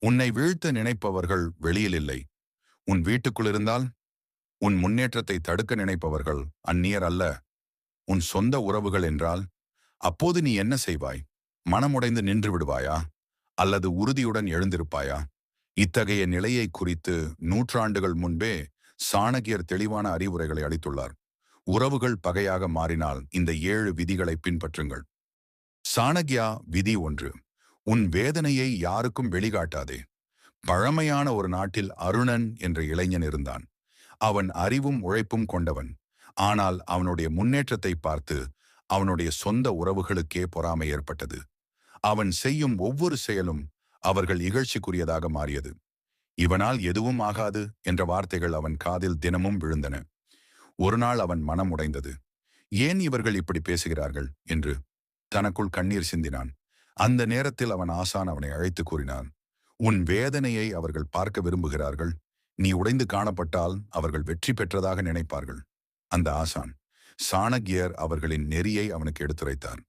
உன்னை வீழ்த்த நினைப்பவர்கள் வெளியில் இல்லை. உன் வீட்டுக்குள் இருந்தால் உன் முன்னேற்றத்தை தடுக்க நினைப்பவர்கள் அந்நியர் அல்ல, உன் சொந்த உறவுகள் என்றால் அப்போது நீ என்ன செய்வாய்? மனமுடைந்து நின்று விடுவாயா? அல்லது உறுதியுடன் எழுந்திருப்பாயா? இத்தகைய நிலையை குறித்து நூற்றாண்டுகள் முன்பே சாணக்கியர் தெளிவான அறிவுரைகளை அளித்துள்ளார். உறவுகள் பகையாக மாறினால் இந்த 7 விதிகளை பின்பற்றுங்கள். சாணக்கியா விதி 1. உன் வேதனையை யாருக்கும் வெளிக்காட்டாதே. பழமையான ஒரு நாட்டில் அருணன் என்ற இளைஞன் இருந்தான். அவன் அறிவும் உழைப்பும் கொண்டவன். ஆனால் அவனுடைய முன்னேற்றத்தை பார்த்து அவனுடைய சொந்த உறவுகளுக்கே பொறாமை ஏற்பட்டது. அவன் செய்யும் ஒவ்வொரு செயலும் அவர்கள் இகழ்ச்சிக்குரியதாக மாறியது. இவனால் எதுவும் ஆகாது என்ற வார்த்தைகள் அவன் காதில் தினமும் விழுந்தன. ஒரு நாள் அவன் மனம் உடைந்தது. ஏன் இவர்கள் இப்படி பேசுகிறார்கள் என்று தனக்குள் கண்ணீர் சிந்தினான். அந்த நேரத்தில் அவன் ஆசான் அவனை அழைத்து கூறினான், உன் வேதனையை அவர்கள் பார்க்க விரும்புகிறார்கள். நீ உடைந்து காணப்பட்டால் அவர்கள் வெற்றி பெற்றதாக நினைப்பார்கள். அந்த ஆசான் சாணக்கியர் அவர்களின் நெறியை அவனுக்கு எடுத்துரைத்தார்.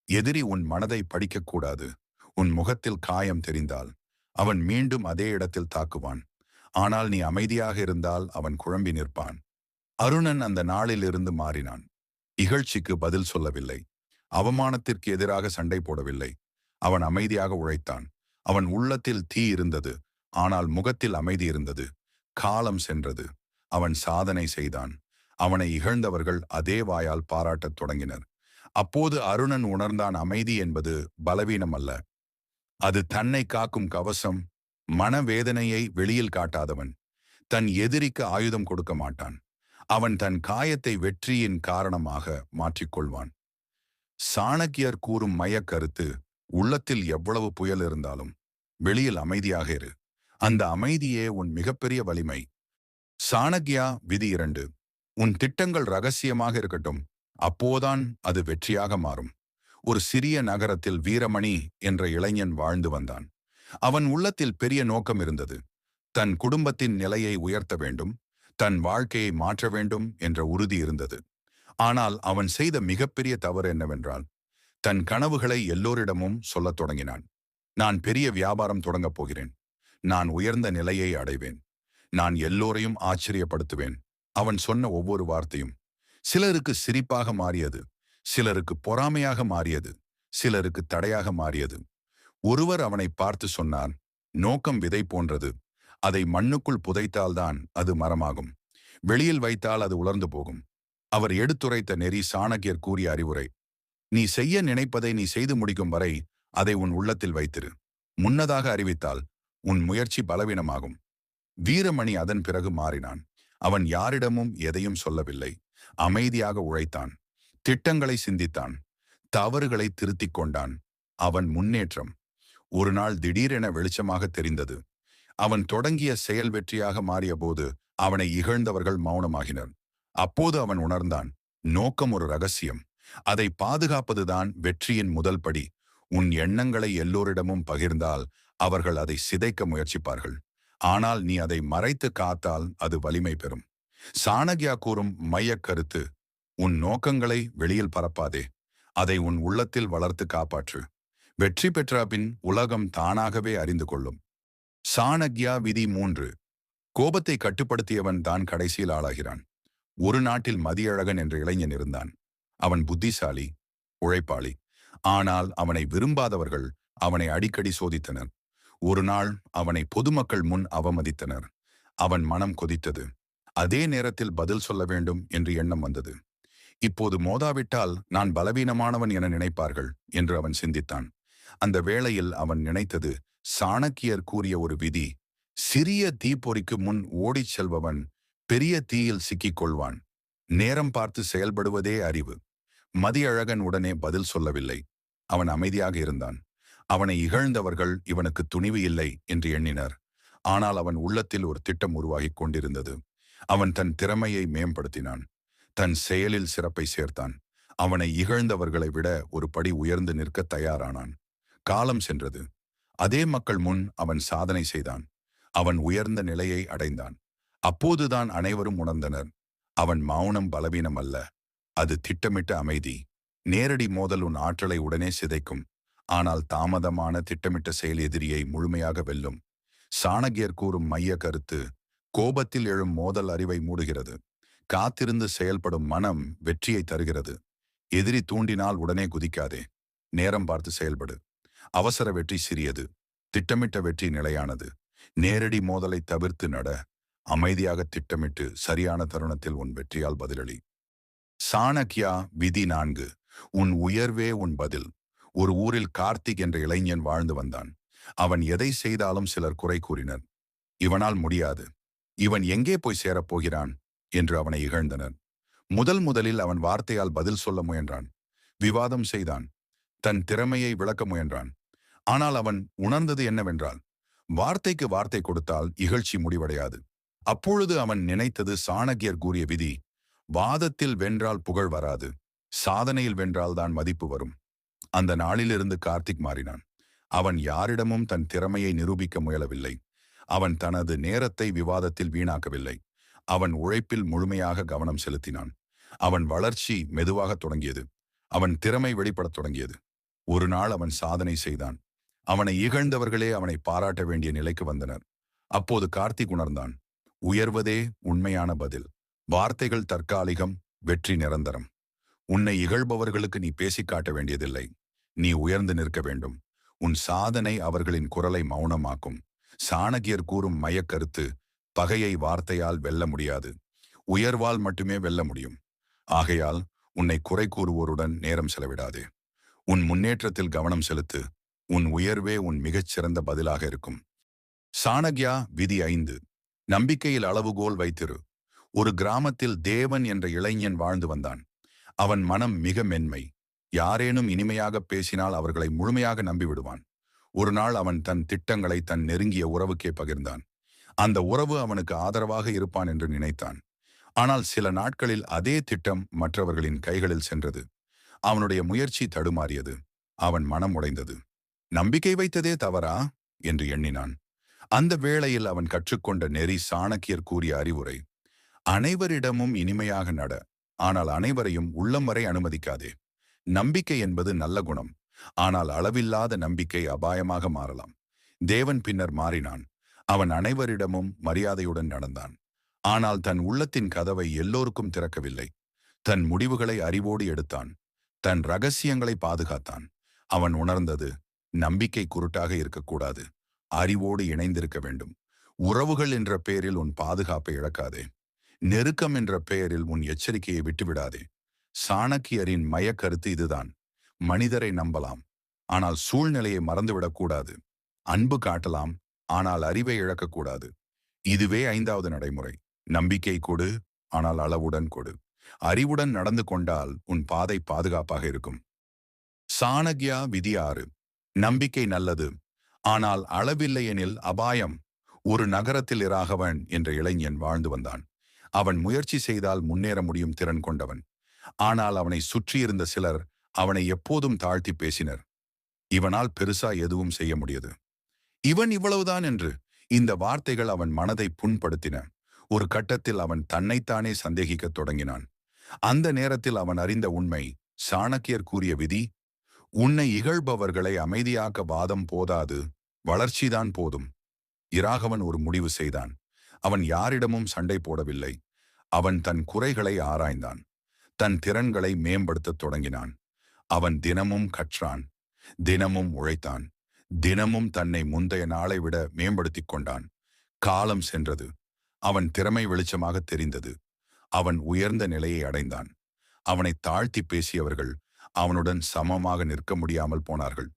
எதிரி உன் மனதை படிக்கக்கூடாது. உன் முகத்தில் காயம் தெரிந்தால் அவன் மீண்டும் அதே இடத்தில் தாக்குவான். ஆனால் நீ அமைதியாக இருந்தால் அவன் குழம்பி நிற்பான். அருணன் அந்த நாளில் இருந்து மாறினான். இகழ்ச்சிக்கு பதில் சொல்லவில்லை. அவமானத்திற்கு எதிராக சண்டை போடவில்லை. அவன் அமைதியாக உழைத்தான். அவன் உள்ளத்தில் தீ இருந்தது, ஆனால் முகத்தில் அமைதி இருந்தது. காலம் சென்றது. அவன் சாதனை செய்தான். அவனை இகழ்ந்தவர்கள் அதே வாயால் பாராட்டத் தொடங்கினர். அப்போது அருணன் உணர்ந்தான், அமைதி என்பது பலவீனம் அல்ல, அது தன்னை காக்கும் கவசம். மனவேதனையை வெளியில் காட்டாதவன் தன் எதிரிக்கு ஆயுதம் கொடுக்க மாட்டான். அவன் தன் காயத்தை வெற்றியின் காரணமாக மாற்றிக்கொள்வான். சாணக்கியர் கூறும் மையக்கருத்து, உள்ளத்தில் எவ்வளவு புயல் இருந்தாலும் வெளியில் அமைதியாக இரு. அந்த அமைதியே உன் மிகப்பெரிய வலிமை. சாணக்கியா விதி 2. உன் திட்டங்கள் ரகசியமாக இருக்கட்டும். அப்போதான் அது வெற்றியாக மாறும். ஒரு சிறிய நகரத்தில் வீரமணி என்ற இளைஞன் வாழ்ந்து வந்தான். அவன் உள்ளத்தில் பெரிய நோக்கம் இருந்தது. தன் குடும்பத்தின் நிலையை உயர்த்த வேண்டும், தன் வாழ்க்கையை மாற்ற வேண்டும் என்ற உறுதி இருந்தது. ஆனால் அவன் செய்த மிகப்பெரிய தவறு என்னவென்றால், தன் கனவுகளை எல்லோரிடமும் சொல்லத் தொடங்கினான். நான் பெரிய வியாபாரம் தொடங்கப் போகிறேன். நான் உயர்ந்த நிலையை அடைவேன். நான் எல்லோரையும் ஆச்சரியப்படுத்துவேன். அவன் சொன்ன ஒவ்வொரு வார்த்தையும் சிலருக்கு சிரிப்பாக மாறியது, சிலருக்கு பொறாமையாக மாறியது, சிலருக்கு தடையாக மாறியது. ஒருவர் அவனை பார்த்து சொன்னார், நோக்கம் விதை போன்றது. அதை மண்ணுக்குள் புதைத்தால்தான் அது மரமாகும். வெளியில் வைத்தால் அது உலர்ந்து போகும். அவர் எடுத்துரைத்த நெறி சாணக்கியர் கூறிய அறிவுரை. நீ செய்ய நினைப்பதை நீ செய்து முடிக்கும் வரை அதை உன் உள்ளத்தில் வைத்திரு. முன்னதாக அறிவித்தால் உன் முயற்சி பலவீனமாகும். வீரமணி அதன் பிறகு மாறினான். அவன் யாரிடமும் எதையும் சொல்லவில்லை. அமைதியாக உழைத்தான். திட்டங்களை சிந்தித்தான். தவறுகளை திருத்திக் கொண்டான். அவன் முன்னேற்றம் ஒரு நாள் திடீரென வெளிச்சமாக தெரிந்தது. அவன் தொடங்கிய செயல் வெற்றியாக மாறிய போது அவனை இகழ்ந்தவர்கள் மௌனமாகினர். அப்போது அவன் உணர்ந்தான், நோக்கம் ஒரு ரகசியம். அதை பாதுகாப்பதுதான் வெற்றியின் முதல் படி. உன் எண்ணங்களை எல்லோரிடமும் பகிர்ந்தால் அவர்கள் அதை சிதைக்க முயற்சிப்பார்கள். ஆனால் நீ அதை மறைத்து காத்தால் அது வலிமை பெறும். சாணக்கியா கூறும் மையக்கருத்து, உன் நோக்கங்களை வெளியில் பரப்பாதே. அதை உன் உள்ளத்தில் வளர்த்து காப்பாற்று. வெற்றி பெற்ற பின் உலகம் தானாகவே அறிந்து கொள்ளும். சாணக்கியா விதி 3. கோபத்தை கட்டுப்படுத்தியவன் தான் கடைசியில் ஆளாகிறான். ஒரு நாட்டில் மதியழகன் என்ற இளைஞன் இருந்தான். அவன் புத்திசாலி, உழைப்பாளி. ஆனால் அவனை விரும்பாதவர்கள் அவனை அடிக்கடி சோதித்தனர். ஒரு நாள் அவனை பொதுமக்கள் முன் அவமதித்தனர். அவன் மனம் கொதித்தது. அதே நேரத்தில் பதில் சொல்ல வேண்டும் என்று எண்ணம் வந்தது. இப்போது மோதாவிட்டால் நான் பலவீனமானவன் என நினைப்பார்கள் என்று அவன் சிந்தித்தான். அந்த வேளையில் அவன் நினைத்தது சாணக்கியர் கூறிய ஒரு விதி. சிறிய தீப்பொறிக்கு முன் ஓடிச் செல்பவன் பெரிய தீயில் சிக்கிக் கொள்வான். நேரம் பார்த்து செயல்படுவதே அறிவு. மதியழகன் உடனே பதில் சொல்லவில்லை. அவன் அமைதியாக இருந்தான். அவனை இகழ்ந்தவர்கள் இவனுக்கு துணிவு இல்லை என்று எண்ணினர். ஆனால் அவன் உள்ளத்தில் ஒரு திட்டம் உருவாகிக் கொண்டிருந்தது. அவன் தன் திறமையை மேம்படுத்தினான். தன் செயலில் சிறப்பை சேர்த்தான். அவனை இகழ்ந்தவர்களை விட ஒரு படி உயர்ந்து நிற்க தயாரானான். காலம் சென்றது. அதே மக்கள் முன் அவன் சாதனை செய்தான். அவன் உயர்ந்த நிலையை அடைந்தான். அப்போதுதான் அனைவரும் உணர்ந்தனர், அவன் மௌனம் பலவீனம் அல்ல, அது திட்டமிட்ட அமைதி. நேரடி மோதல் உன் ஆற்றலை உடனே சிதைக்கும். ஆனால் தாமதமான திட்டமிட்ட செயல் எதிரியை முழுமையாக வெல்லும். சாணக்கியர் கூறும் மைய கருத்து: கோபத்தில் எழும் மோதல் அறிவை மூடுகிறது. காத்திருந்து செயல்படும் மனம் வெற்றியை தருகிறது. எதிரி தூண்டினால் உடனே குதிக்காதே. நேரம் பார்த்து செயல்படு. அவசர வெற்றி சிறியது, திட்டமிட்ட வெற்றி நிலையானது. நேரடி மோதலை தவிர்த்து நட. அமைதியாக திட்டமிட்டு சரியான தருணத்தில் உன் வெற்றியால் பதிலளி. சாணக்கியா விதி 4. உன் உயர்வே உன் பதில். ஒரு ஊரில் கார்த்திக் என்ற இளைஞன் வாழ்ந்து வந்தான். அவன் எதை செய்தாலும் சிலர் குறை கூறினர். இவனால் முடியாது, இவன் எங்கே போய் சேரப்போகிறான் என்று அவனை இகழ்ந்தனர். முதலில் அவன் வார்த்தையால் பதில் சொல்ல முயன்றான். விவாதம் செய்தான். தன் திறமையை விளக்க முயன்றான். ஆனால் அவன் உணர்ந்தது என்னவென்றால், வார்த்தைக்கு வார்த்தை கொடுத்தால் இகழ்ச்சி முடிவடையாது. அப்பொழுது அவன் நினைத்தது சாணக்கியர் கூறிய விதி: வாதத்தில் வென்றால் புகழ் வராது, சாதனையில் வென்றால்தான் மதிப்பு வரும். அந்த நாளிலிருந்து கார்த்திக் மாறினான். அவன் யாரிடமும் தன் திறமையை நிரூபிக்க முயலவில்லை. அவன் தனது நேரத்தை விவாதத்தில் வீணாக்கவில்லை. அவன் உழைப்பில் முழுமையாக கவனம் செலுத்தினான். அவன் வளர்ச்சி மெதுவாக தொடங்கியது. அவன் திறமை வெளிப்படத் தொடங்கியது. ஒரு நாள் அவன் சாதனை செய்தான். அவனை இகழ்ந்தவர்களே அவனை பாராட்ட வேண்டிய நிலைக்கு வந்தனர். அப்போது கார்த்திக் உணர்ந்தான், உயர்வதே உண்மையான பதில். வார்த்தைகள் தற்காலிகம், வெற்றி நிரந்தரம். உன்னை இகழ்பவர்களுக்கு நீ பேசிக் காட்ட வேண்டியதில்லை. நீ உயர்ந்து நிற்க வேண்டும். உன் சாதனை அவர்களின் குரலை மௌனமாக்கும். சாணக்கியர் கூறும் மையக்கருத்து: பகையை வார்த்தையால் வெல்ல முடியாது, உயர்வால் மட்டுமே வெல்ல முடியும். ஆகையால் உன்னை குறை கூறுவோருடன் நேரம் செலவிடாதே. உன் முன்னேற்றத்தில் கவனம் செலுத்து. உன் உயர்வே உன் மிகச்சிறந்த பதிலாக இருக்கும். சாணக்கியா விதி 5. நம்பிக்கையில் அளவுகோல் வைத்திரு. ஒரு கிராமத்தில் தேவன் என்ற இளைஞன் வாழ்ந்து வந்தான். அவன் மனம் மிக மென்மை. யாரேனும் இனிமையாக பேசினால் அவர்களை முழுமையாக நம்பிவிடுவான். ஒரு நாள் அவன் தன் திட்டங்களை தன் நெருங்கிய உறவுக்கே பகிர்ந்தான். அந்த உறவு அவனுக்கு ஆதரவாக இருப்பான் என்று நினைத்தான். ஆனால் சில நாட்களில் அதே திட்டம் மற்றவர்களின் கைகளில் சென்றது. அவனுடைய முயற்சி தடுமாறியது. அவன் மனம் உடைந்தது. நம்பிக்கை வைத்ததே தவறா என்று எண்ணினான். அந்த வேளையில் அவன் கற்றுக்கொண்ட நெறி சாணக்கியர் கூறிய அறிவுரை: அனைவரிடமும் இனிமையாக நட, ஆனால் அனைவரையும் உள்ளம் வரை அனுமதிக்காதே. நம்பிக்கை என்பது நல்ல குணம், ஆனால் அளவில்லாத நம்பிக்கை அபாயமாக மாறலாம். தேவன் பின்னர் மாறினான். அவன் அனைவரிடமும் மரியாதையுடன் நடந்தான். ஆனால் தன் உள்ளத்தின் கதவை எல்லோருக்கும் திறக்கவில்லை. தன் முடிவுகளை அறிவோடு எடுத்தான். தன் ரகசியங்களை பாதுகாத்தான். அவன் உணர்ந்தது, நம்பிக்கை குருட்டாக இருக்கக்கூடாது, அறிவோடு இணைந்திருக்க வேண்டும். உறவுகள் என்ற பெயரில் உன் பாதுகாப்பை இழக்காதே. நெருக்கம் என்ற பெயரில் உன் எச்சரிக்கையை விட்டுவிடாதே. சாணக்கியரின் மையக்கருத்து இதுதான்: மனிதரை நம்பலாம், ஆனால் சூழ்நிலையை மறந்துவிடக்கூடாது. அன்பு காட்டலாம், ஆனால் அறிவை இழக்கக்கூடாது. இதுவே 5வது நடைமுறை. நம்பிக்கை கொடு, ஆனால் அளவுடன் கொடு. அறிவுடன் நடந்து கொண்டால் உன் பாதை பாதுகாப்பாக இருக்கும். சாணக்கியா விதி 6. நம்பிக்கை நல்லது, ஆனால் அளவில்லையெனில் அபாயம். ஒரு நகரத்தில் இராகவன் என்ற இளைஞன் வாழ்ந்து வந்தான். அவன் முயற்சி செய்தால் முன்னேற முடியும் திறன் கொண்டவன். ஆனால் அவனை சுற்றியிருந்த சிலர் அவனை எப்போதும் தாழ்த்தி பேசினர். இவனால் பெருசா எதுவும் செய்ய முடியாது, இவன் இவ்வளவுதான் என்று. இந்த வார்த்தைகள் அவன் மனதை புண்படுத்தின. ஒரு கட்டத்தில் அவன் தன்னைத்தானே சந்தேகிக்கத் தொடங்கினான். அந்த நேரத்தில் அவன் அறிந்த உண்மை: சாணக்கியர் கூறிய விதி: உன்னை இகழ்பவர்களை அமைதியாக்க வாதம் போதாது, வளர்ச்சிதான் போதும். இராகவன் ஒரு முடிவு செய்தான். அவன் யாரிடமும் சண்டை போடவில்லை. அவன் தன் குறைகளை ஆராய்ந்தான். தன் திறன்களை மேம்படுத்தத் தொடங்கினான். அவன் தினமும் கற்றான், தினமும் உழைத்தான், தினமும் தன்னை முந்தைய நாளை விட மேம்படுத்திக் கொண்டான். காலம் சென்றது. அவன் திறமை வெளிச்சமாக தெரிந்தது. அவன் உயர்ந்த நிலையை அடைந்தான். அவனை தாழ்த்தி பேசியவர்கள் அவனுடன் சமமாக நிற்க முடியாமல் போனார்கள்.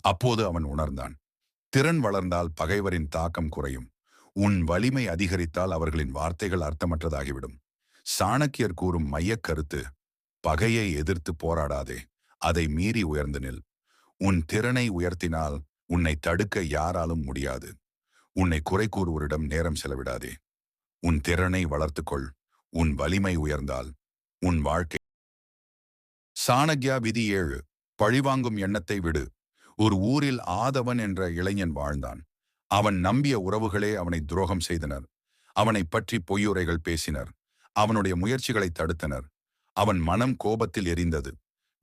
அப்போது அவன் உணர்ந்தான், திறன் வளர்ந்தால் பகைவரின் தாக்கம் குறையும். உன் வலிமை அதிகரித்தால் அவர்களின் வார்த்தைகள் அர்த்தமற்றதாகிவிடும். சாணக்கியர் கூறும் மையக்கருத்து: பகையை எதிர்த்து போராடாதே, அதை மீறி உயர்ந்து நில். உன் திறனை உயர்த்தினால் உன்னை தடுக்க யாராலும் முடியாது. உன்னை குறை கூறுவோரிடம் நேரம் செலவிடாதே. உன் திறனை வளர்த்துக்கொள். உன் வலிமை உயர்ந்தால் உன் வாழ்க்கை. சாணக்கியா விதி 7. பழிவாங்கும் எண்ணத்தை விடு. ஒரு ஊரில் ஆதவன் என்ற இளைஞன் வாழ்ந்தான். அவன் நம்பிய உறவுகளே அவனை துரோகம் செய்தனர். அவனை பற்றி பொய்யுரைகள் பேசினர். அவனுடைய முயற்சிகளை தடுத்தனர். அவன் மனம் கோபத்தில் எரிந்தது.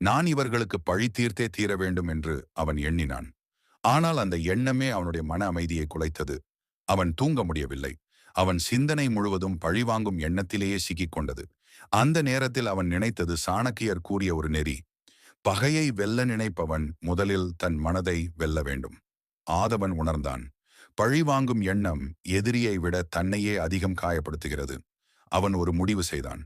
நான் இவர்களுக்கு பழி தீர்த்தே தீர வேண்டும் என்று அவன் எண்ணினான். ஆனால் அந்த எண்ணமே அவனுடைய மன அமைதியை குலைத்தது. அவன் தூங்க முடியவில்லை. அவன் சிந்தனை முழுவதும் பழிவாங்கும் எண்ணத்திலேயே சிக்கிக் கொண்டது. அந்த நேரத்தில் அவன் நினைத்தது சாணக்கியர் கூறிய ஒரு நெறி. பகையை வெல்ல நினைப்பவன் முதலில் தன் மனதை வெல்ல வேண்டும். ஆதவன் உணர்ந்தான். பழிவாங்கும் எண்ணம் எதிரியை விட தன்னையே அதிகம் காயப்படுத்துகிறது. அவன் ஒரு முடிவு செய்தான்.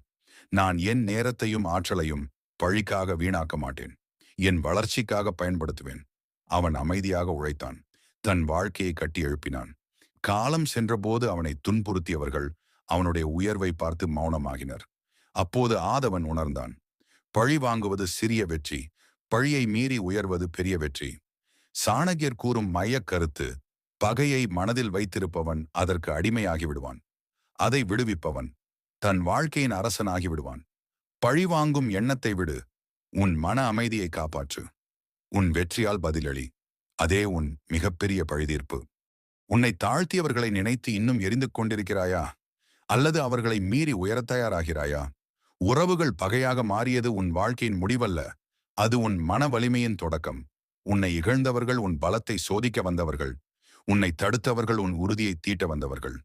நான் என் நேரத்தையும் ஆற்றலையும் பழிக்காக வீணாக்க மாட்டேன். என் வளர்ச்சிக்காக பயன்படுத்துவேன். அவன் அமைதியாக உழைத்தான். தன் வாழ்க்கையை கட்டி எழுப்பினான். காலம் சென்றபோது அவனை துன்புறுத்தியவர்கள் அவனுடைய உயர்வை பார்த்து மௌனமாகினர். அப்போது ஆதவன் உணர்ந்தான். பழி வாங்குவது சிறிய வெற்றி, பழியை மீறி உயர்வது பெரிய வெற்றி. சாணக்கியர் கூறும் மையக் கருத்து, பகையை மனதில் வைத்திருப்பவன் அதற்கு அடிமையாகி விடுவான். அதை விடுவிப்பவன் தன் வாழ்க்கையின் அரசனாகி விடுவான். பழிவாங்கும் எண்ணத்தை விடு. உன் மன அமைதியை காப்பாற்று. உன் வெற்றியால் பதிலளி. அதே உன் மிகப்பெரிய பழிதீர்ப்பு. உன்னை தாழ்த்தியவர்களை நினைத்து இன்னும் எரிந்து கொண்டிருக்கிறாயா? அல்லது அவர்களை மீறி உயரத் தயாராகிறாயா? உறவுகள் பகையாக மாறியது உன் வாழ்க்கையின் முடிவல்ல. அது உன் மன வலிமையின் தொடக்கம். உன்னை இகழ்ந்தவர்கள் உன் பலத்தை சோதிக்க வந்தவர்கள். உன்னை தடுத்தவர்கள் உன் உறுதியை தீட்ட வந்தவர்கள்.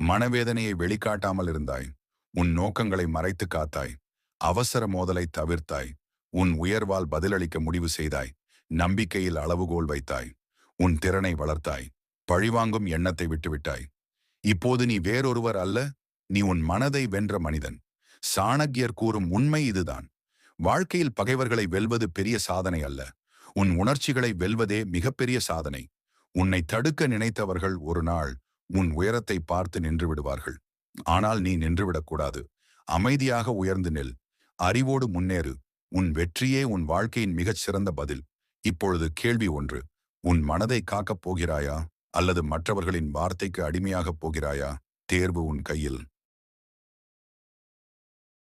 மனவேதனையை வெளிக்காட்டாமல் இருந்தாய். உன் நோக்கங்களை மறைத்து காத்தாய். அவசர மோதலை தவிர்த்தாய். உன் உயர்வால் பதிலளிக்க முடிவு செய்தாய். நம்பிக்கையில் அளவுகோல் வைத்தாய். உன் திறனை வளர்த்தாய். பழிவாங்கும் எண்ணத்தை விட்டுவிட்டாய். இப்போது நீ வேறொருவர் அல்ல. நீ உன் மனதை வென்ற மனிதன். சாணக்கியர் கூறும் உண்மை இதுதான். வாழ்க்கையில் பகைவர்களை வெல்வது பெரிய சாதனை அல்ல. உன் உணர்ச்சிகளை வெல்வதே மிகப்பெரிய சாதனை. உன்னை தடுக்க நினைத்தவர்கள் ஒரு நாள் உன் உயரத்தை பார்த்து நின்று விடுவார்கள். ஆனால் நீ நின்றுவிடக்கூடாது. அமைதியாக உயர்ந்து நில். அறிவோடு முன்னேறு. உன் வெற்றியே உன் வாழ்க்கையின் மிகச் சிறந்த பதில். இப்பொழுது கேள்வி ஒன்று. உன் மனதை காக்கப் போகிறாயா? அல்லது மற்றவர்களின் வார்த்தைக்கு அடிமையாகப் போகிறாயா? தேர்வு உன் கையில்.